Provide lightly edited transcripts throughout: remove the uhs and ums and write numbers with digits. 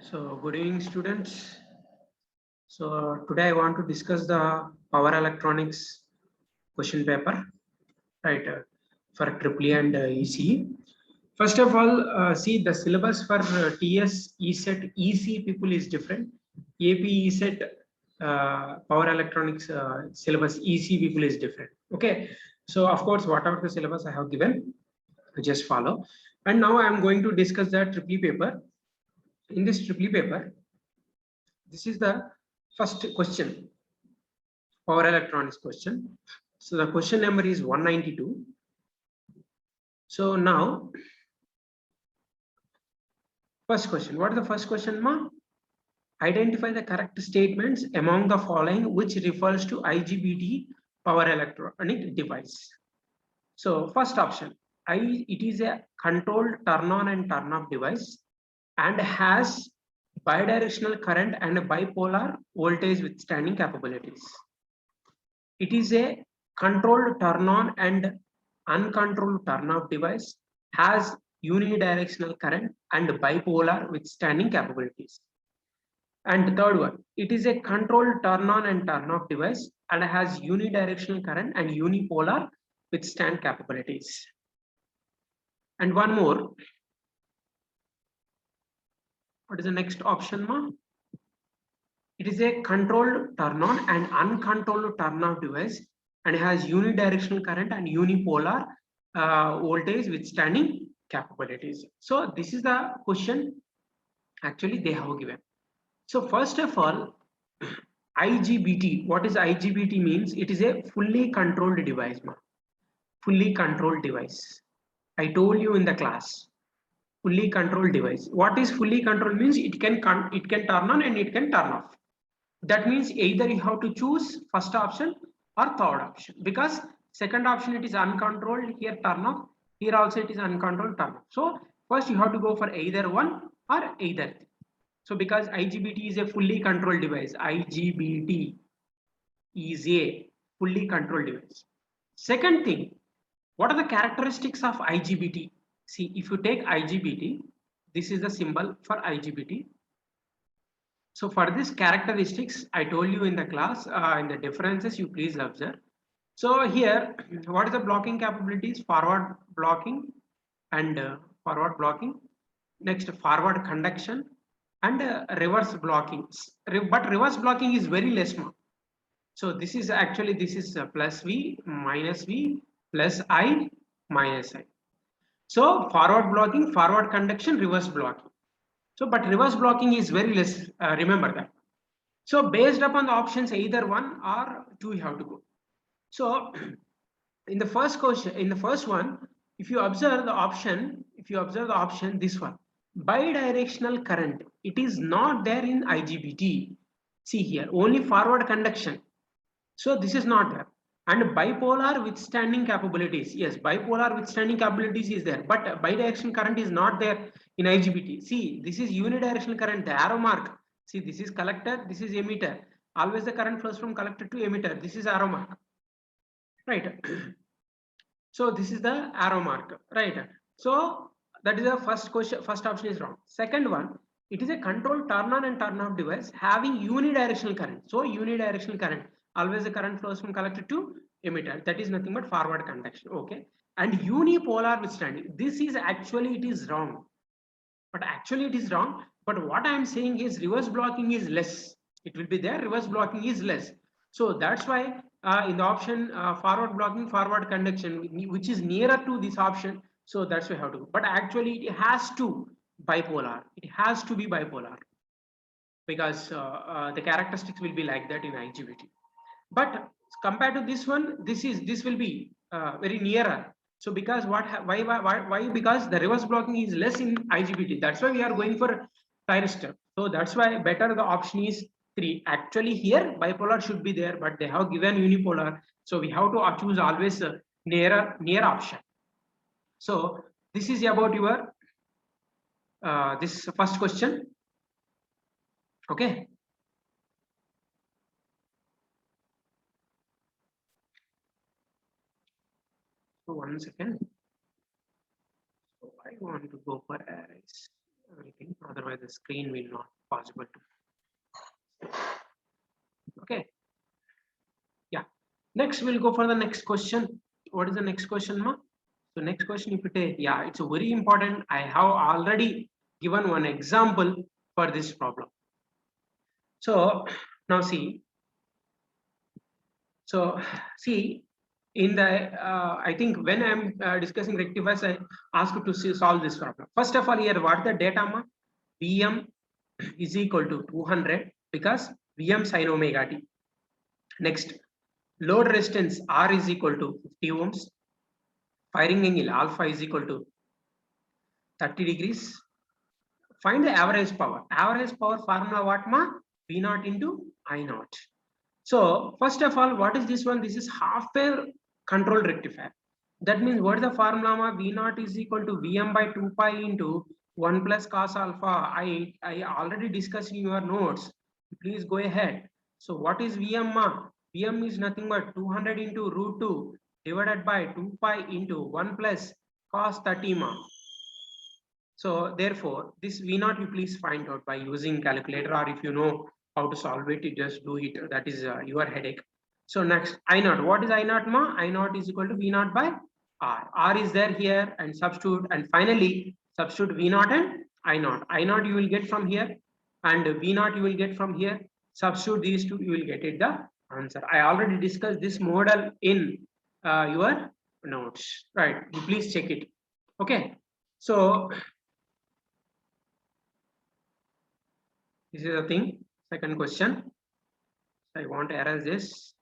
So, good evening, students. So, today I want to discuss the power electronics question paper, right, for EEE and ECE. First of all, see the syllabus for TS, ESET, EC people is different. AP, ESET, power electronics syllabus, EC people is different. Okay, so of course, whatever the syllabus I have given, just follow. And now I am going to discuss the EEE paper. In this EEE paper, this is the first question, power electronics question. So the question number is 192. So now, first question. What is the first question, ma? Identify the correct statements among the following which refers to IGBT power electronic device. So first option, it is a controlled turn on and turn off device and has bidirectional current and bipolar voltage withstanding capabilities. It is a controlled turn on and uncontrolled turn off device, has unidirectional current and bipolar withstanding capabilities. And third one, it is a controlled turn on and turn off device and has unidirectional current and unipolar withstand capabilities. And one more. What is the next option, ma? It is a controlled turn on and uncontrolled turn off device and has unidirectional current and unipolar voltage withstanding capabilities. So this is the question actually they have given. So first of all, IGBT, what is IGBT means? It is a fully controlled device, ma. Fully controlled device. I told you in the class, fully controlled device. What is fully controlled means? It can turn on and it can turn off. That means either you have to choose first option or third option, because second option it is uncontrolled, here turn off, here also it is uncontrolled turn off. So first you have to go for either one or either. So because IGBT is a fully controlled device, IGBT is a fully controlled device. Second thing, what are the characteristics of IGBT? See, if you take IGBT, this is the symbol for IGBT. So for this characteristics, I told you in the class, in the differences, you please observe. So here, what is the blocking capabilities? Forward blocking and forward blocking. Next, forward conduction and reverse blocking. But reverse blocking is very less. So this is actually, this is plus V, plus I, minus I. So forward blocking, forward conduction, reverse blocking. So, but reverse blocking is very less, remember that. So based upon the options, either one or two you have to go. So in the first question, in the first one, if you observe the option, this one, bidirectional current, it is not there in IGBT. See here, only forward conduction. So this is not there. And bipolar withstanding capabilities. Yes, bipolar withstanding capabilities is there, but bidirectional current is not there in IGBT. See, this is unidirectional current, the arrow mark. See, this is collector, this is emitter. Always the current flows from collector to emitter. This is arrow mark. Right. So this is the arrow mark. Right. So that is the first question. First option is wrong. Second one, it is a controlled turn on and turn off device having unidirectional current. So unidirectional current. Always the current flows from collector to emitter. That is nothing but forward conduction. Okay. And unipolar withstanding. This is actually, it is wrong. But actually it is wrong. But what I am saying is reverse blocking is less. It will be there. Reverse blocking is less. So that's why in the option forward blocking, forward conduction, which is nearer to this option. So that's why I have to go. But actually it has to bipolar. It has to be bipolar, because the characteristics will be like that in IGBT. But compared to this one, this will be very nearer. So because why? Because the reverse blocking is less in IGBT. That's why we are going for thyristor. So that's why better the option is 3. Actually here bipolar should be there, but they have given unipolar. So we have to choose always near option. So this is about your this first question. Okay. So 1 second. So I want to go for arrays. everything. Otherwise, the screen will not possible to. Okay. Yeah. Next, we'll go for the next question. What is the next question, ma? So next question, if you take, yeah, it's a very important. I have already given one example for this problem. So now see. So see, in the I think when I'm discussing rectifiers, I ask you to solve this problem. First of all, here what the data, ma? Vm is equal to 200 because Vm sin omega t. Next, load resistance R is equal to 50 ohms. Firing angle alpha is equal to 30 degrees. Find the average power. Average power formula what, ma? V naught into I naught. So first of all, what is this one? This is half wave control rectifier. That means what is the formula, ma? V naught is equal to Vm by 2 pi into 1 plus cos alpha. I already discussed in your notes. Please go ahead. So what is Vm, ma? Vm is nothing but 200 into root 2 divided by 2 pi into 1 plus cos 30, ma. So therefore, this V naught you please find out by using calculator, or if you know how to solve it, you just do it. That is your headache. So next, I naught. What is I naught, ma? I naught is equal to V naught by R. R is there here and substitute. And finally, substitute V naught and I naught. I naught you will get from here, and V naught you will get from here. Substitute these two, you will get it the answer. I already discussed this model in your notes. Right? You please check it. Okay. So this is the thing. Second question. I want to erase this.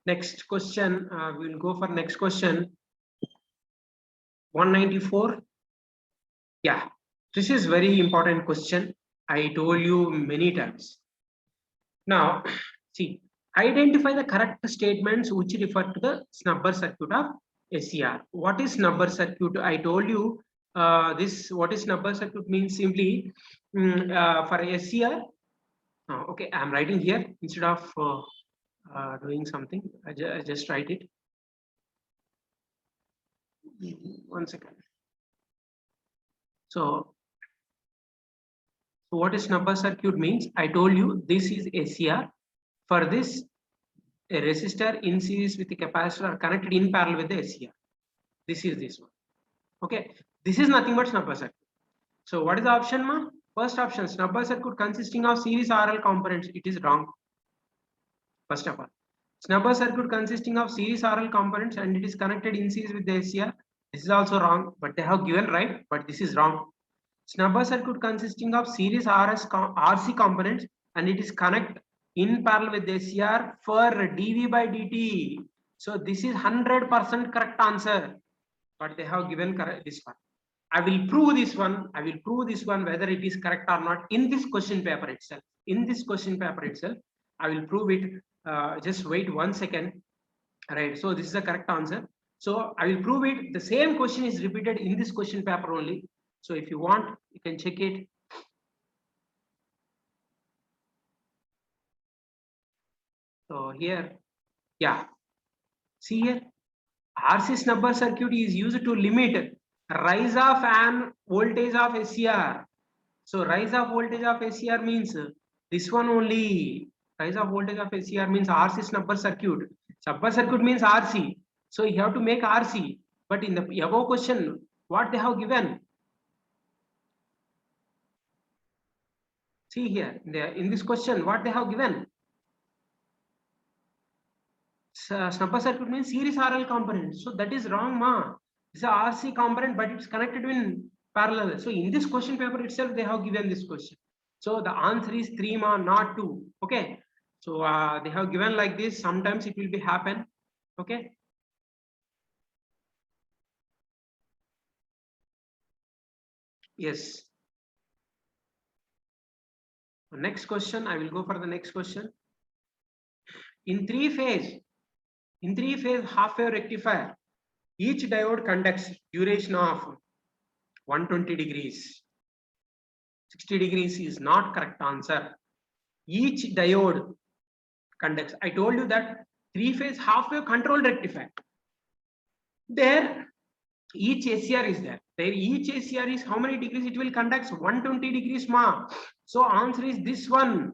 Next question. We will go for next question. 194. Yeah, this is very important question. I told you many times. Now, see, identify the correct statements which refer to the snubber circuit of SCR. What is snubber circuit? I told you this. What is snubber circuit means simply for SCR. Okay, I'm writing here instead of doing something. I just write it. 1 second. So what is snubber circuit means? I told you this is SCR. For this, a resistor in series with the capacitor are connected in parallel with the SCR. This is this one. Okay, this is nothing but snubber circuit. So what is the option, ma? First option, snubber circuit consisting of series RL components. It is wrong. First of all, snubber circuit consisting of series RL components and it is connected in series with the SCR. This is also wrong, but they have given right, but this is wrong. Snubber circuit consisting of series RC components and it is connected in parallel with the SCR for dV by dt. So this is 100% correct answer, but they have given correct this one. I will prove this one. I will prove this one whether it is correct or not in this question paper itself. In this question paper itself, I will prove it. Just wait 1 second. Right. So this is the correct answer. So I will prove it. The same question is repeated in this question paper only. So if you want, you can check it. So here, yeah. See here, RC snubber circuit is used to limit rise of an voltage of SCR. So rise of voltage of SCR means this one only. Rise of voltage of SCR means RC snubber circuit. Snubber circuit means RC. So you have to make RC. But in the above question, what they have given? See here, in this question, what they have given? Snubber circuit means series RL component. So that is wrong, ma. It's a RC component, but it's connected in parallel. So in this question paper itself, they have given this question. So the answer is 3, ma, not 2. Okay. So they have given like this. Sometimes it will be happen. Okay. Yes. Next question. I will go for the next question. In three phase half-wave rectifier, each diode conducts duration of 120 degrees. 60 degrees is not correct answer. Each diode conducts. I told you that three-phase half-wave controlled rectifier. There, each ACR is there. There each ACR is how many degrees it will conduct? 120 degrees ma. So answer is this one,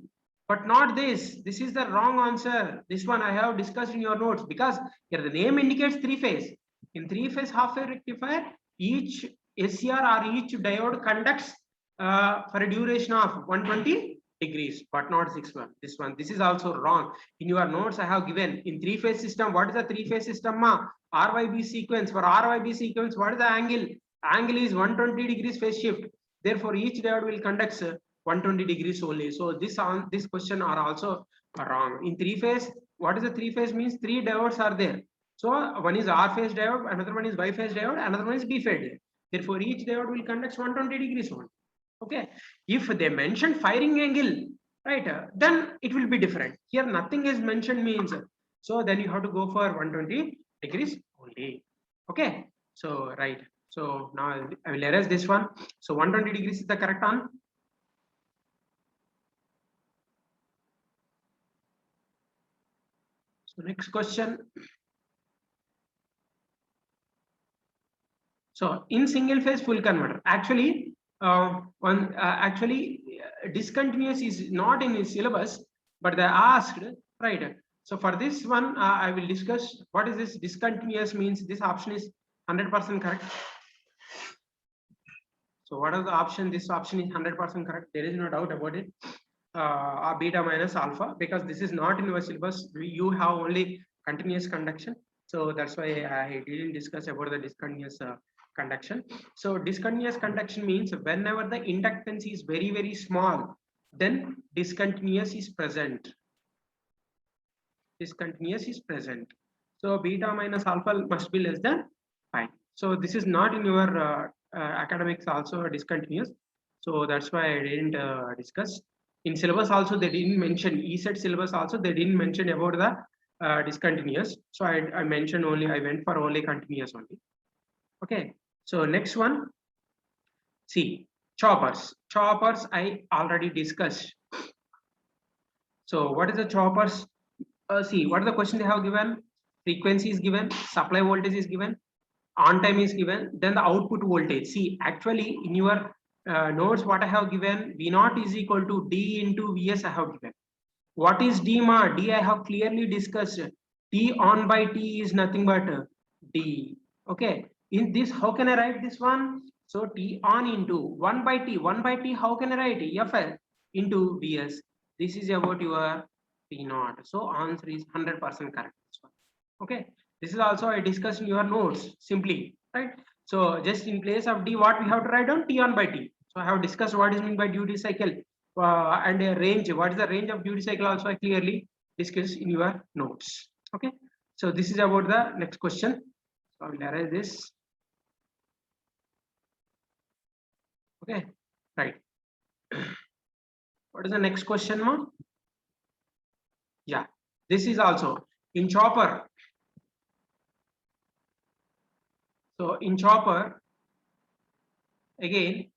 but not this. This is the wrong answer. This one I have discussed in your notes, because here the name indicates three phase. In three phase half wave rectifier, each ACR or each diode conducts for a duration of 120 degrees, but not this one. This is also wrong. In your notes I have given in three phase system. What is the three phase system ma? RYB sequence. For RYB sequence, what is the angle? Angle is 120 degrees phase shift. Therefore, each diode will conduct 120 degrees only. So this question are also wrong. In three phase, what is the three phase means? Three diodes are there. So one is R phase diode, another one is Y phase diode, another one is B phase diode. Therefore, each diode will conduct 120 degrees only. Okay. If they mention firing angle, right, then it will be different. Here nothing is mentioned means. So then you have to go for 120 degrees only. Okay. So right. So now I will erase this one. So 120 degrees is the correct one. So next question. So in single phase full converter, actually discontinuous is not in his syllabus, but they asked, right. So for this one, I will discuss what is this discontinuous means. This option is 100% correct. So what are the option? This option is 100% correct. There is no doubt about it. Beta minus alpha, because this is not in your syllabus. You have only continuous conduction. So that's why I didn't discuss about the discontinuous conduction. So discontinuous conduction means whenever the inductance is very, very small, then discontinuous is present. Discontinuous is present. So beta minus alpha must be less than 5. So this is not in your academics also discontinuous. So that's why I didn't discuss. In syllabus also they didn't mention, ESET syllabus also they didn't mention about the discontinuous. So I mentioned only, I went for only continuous only. Okay. So next one, see, choppers. Choppers I already discussed. So what is the choppers? See, what is the question they have given? Frequency is given, supply voltage is given, on time is given, then the output voltage. See, actually in your notes, what I have given, V naught is equal to D into Vs I have given. What is D ma? D I have clearly discussed. T on by T is nothing but D. Okay. In this, how can I write this one? So T on into 1 by T. 1 by T, how can I write? FL into Vs. This is about your P naught. So answer is 100% correct. Okay. This is also I discussed in your notes simply, right? So just in place of D, what we have to write down? T on by T. So I have discussed what is meant by duty cycle and a range. What is the range of duty cycle? Also I clearly discussed in your notes. Okay. So this is about the next question. So I will erase this. Okay. Right. What is the next question, ma? Yeah. This is also in chopper. So in chopper, again,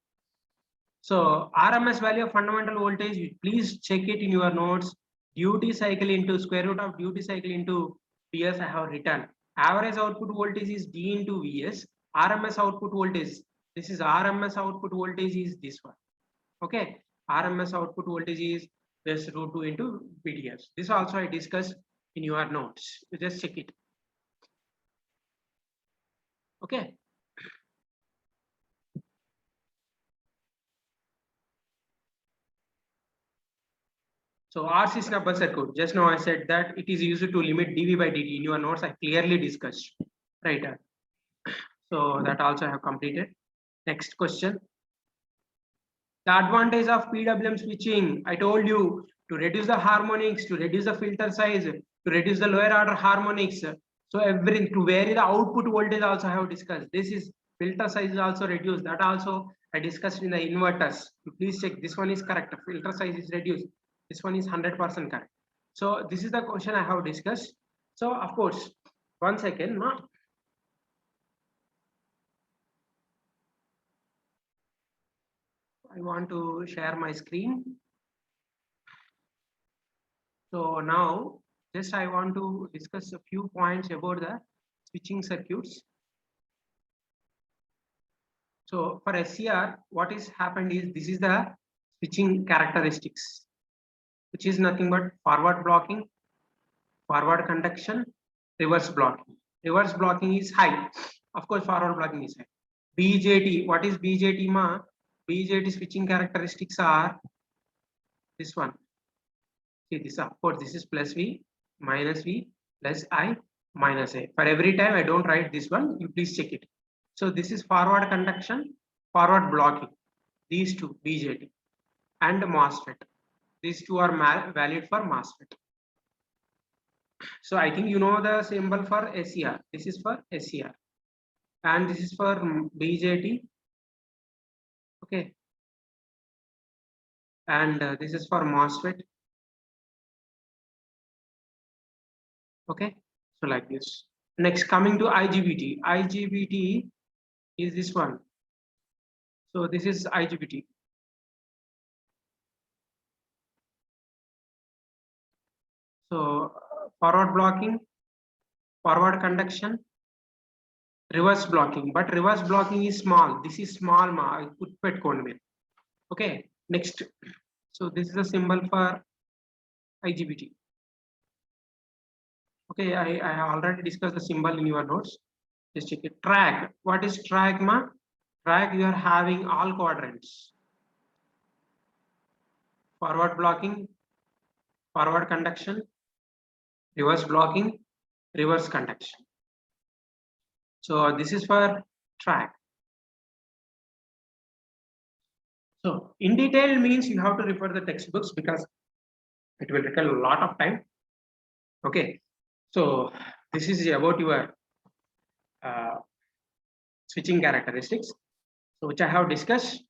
so RMS value of fundamental voltage, please check it in your notes. Duty cycle into square root of duty cycle into Vs I have written. Average output voltage is D into Vs. RMS output voltage, this is RMS output voltage is this one. Okay. RMS output voltage is this root 2 into VDS. This also I discussed in your notes. You just check it. Okay. So RC snubber circuit, just now I said that it is used to limit dV by dt. In your notes, I clearly discussed. Right. So that also I have completed. Next question. The advantage of PWM switching, I told you, to reduce the harmonics, to reduce the filter size, to reduce the lower order harmonics. So everything, to vary the output voltage also I have discussed. This is filter size is also reduced. That also I discussed in the inverters. Please check, this one is correct. Filter size is reduced. This one is 100% correct. So this is the question I have discussed. So of course, 1 second. I want to share my screen. So now just I want to discuss a few points about the switching circuits. So for SCR, what is happened is this is the switching characteristics, which is nothing but forward blocking, forward conduction, reverse blocking. Reverse blocking is high. Of course, forward blocking is high. BJT, what is BJT ma? BJT switching characteristics are this one. See this, of course, this is plus V, minus V, plus I, minus A. For every time I don't write this one, you please check it. So this is forward conduction, forward blocking. These two, BJT and MOSFET. These two are valid for MOSFET. So I think you know the symbol for SCR. This is for SCR. And this is for BJT. Okay. And this is for MOSFET. Okay. So like this. Next, coming to IGBT. IGBT is this one. So this is IGBT. So forward blocking, forward conduction, reverse blocking. But reverse blocking is small. This is small. I put petkondu. Okay. Next. So this is a symbol for IGBT. Okay, I already discussed the symbol in your notes. Just check it. Track. What is track, ma? Track, you are having all quadrants. Forward blocking, forward conduction, reverse blocking, reverse conduction. So this is for track. So in detail means you have to refer the textbooks because it will require a lot of time. Okay. So this is about your switching characteristics. So which I have discussed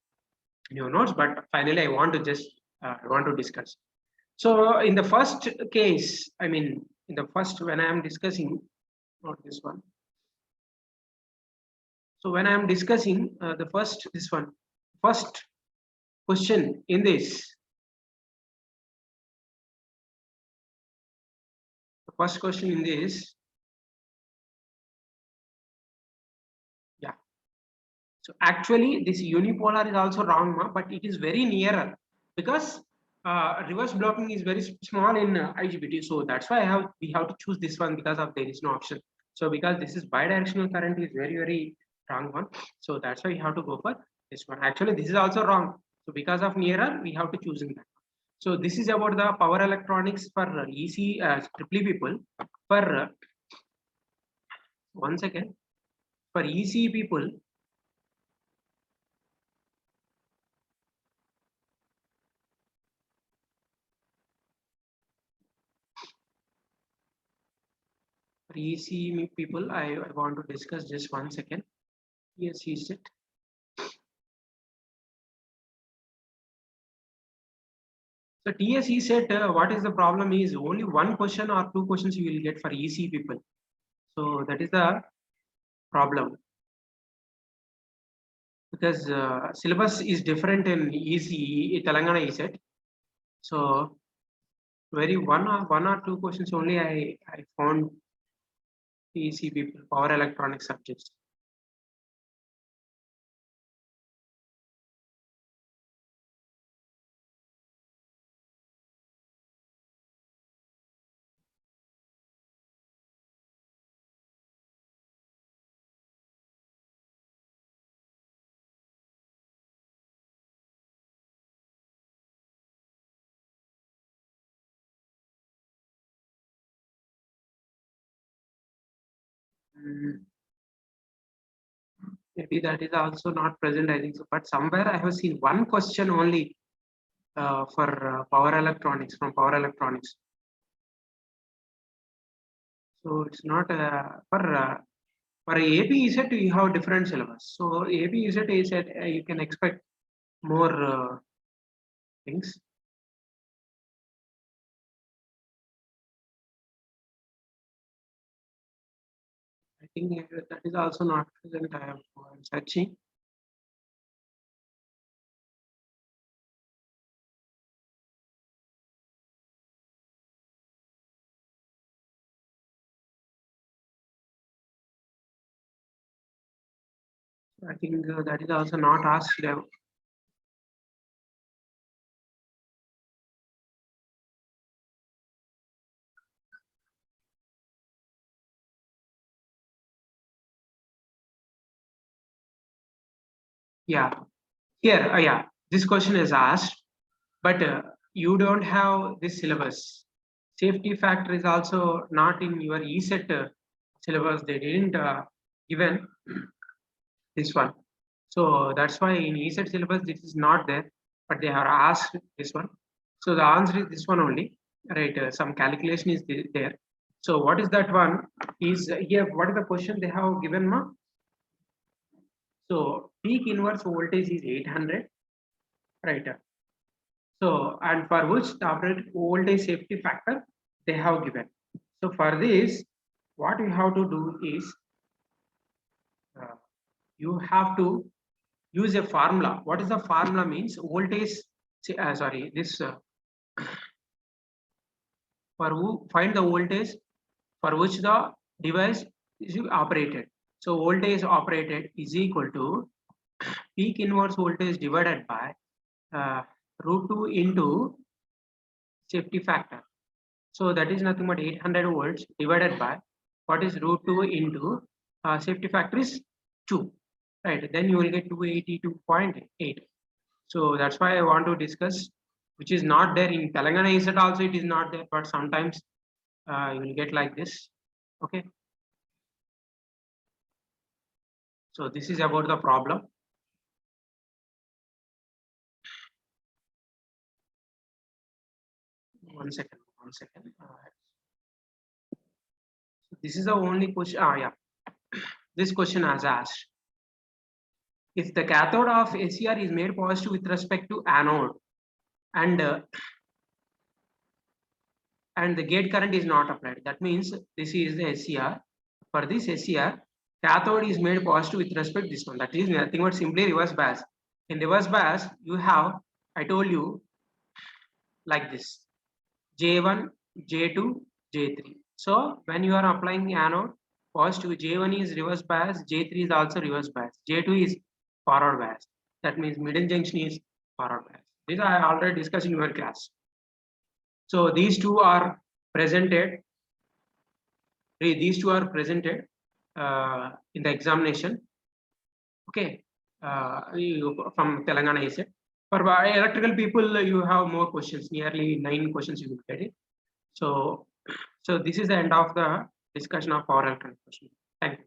in your notes, but finally I want to just discuss. So in the first case, I mean, in the first, when I am discussing, not this one. So when I am discussing this first question in this, the first question in this, yeah. So actually this unipolar is also wrong, but it is very nearer because reverse blocking is very small in IGBT. So that's why we have to choose this one because of there is no option. So because this is bidirectional current is very wrong one. So that's why you have to go for this one. Actually, this is also wrong. So because of nearer, we have to choose in that. So this is about the power electronics for EC triple people. For 1 second, for EC people, for EC people, I want to discuss just 1 second. Yes, is it? So TSE set, what is the problem is only one question or two questions you will get for EC people. So that is the problem. Because syllabus is different in EC, Telangana ESET. So very one or two questions only I found EC people, power electronic subjects. Maybe that is also not present, I think so. But somewhere I have seen one question only for power electronics, from power electronics. So it's not for AP ESET you have different syllabus. So AP ESET you can expect more things. I think that is also not present. I'm searching. I think that is also not asked. Yeah, here, yeah, this question is asked, but you don't have this syllabus. Safety factor is also not in your ESET syllabus. They didn't given this one. So that's why in ESET syllabus this is not there, but they have asked this one. So the answer is this one only, right? Some calculation is there. So what is that one? Is here? What is the question they have given, ma? So peak inverse voltage is 800, right? So and for which the operating voltage safety factor they have given. So for this, what you have to do is you have to use a formula. What is the formula means? Voltage, sorry, this for who find the voltage for which the device is operated. So voltage operated is equal to peak inverse voltage divided by root 2 into safety factor. So that is nothing but 800 volts divided by what is root 2 into safety factor is 2, right? Then you will get 282.8. So that's why I want to discuss, which is not there in Telangana ESET also, it is not there, but sometimes you will get like this. Okay. So this is about the problem. One second. So this is the only question. Yeah. This question has asked. If the cathode of SCR is made positive with respect to anode and the gate current is not applied, that means this is the SCR. For this SCR, cathode is made positive with respect to this one. That is nothing but simply reverse bias. In reverse bias, you have, I told you, like this: J1, J2, J3. So when you are applying anode, positive J1 is reverse bias, J3 is also reverse bias, J2 is forward bias. That means middle junction is forward bias. This I already discussed in your class. So these two are presented. These two are presented in the examination. Okay, from Telangana ESET. For electrical people, you have more questions. Nearly 9 questions you will get it. So this is the end of the discussion of power electronic question. Thank you.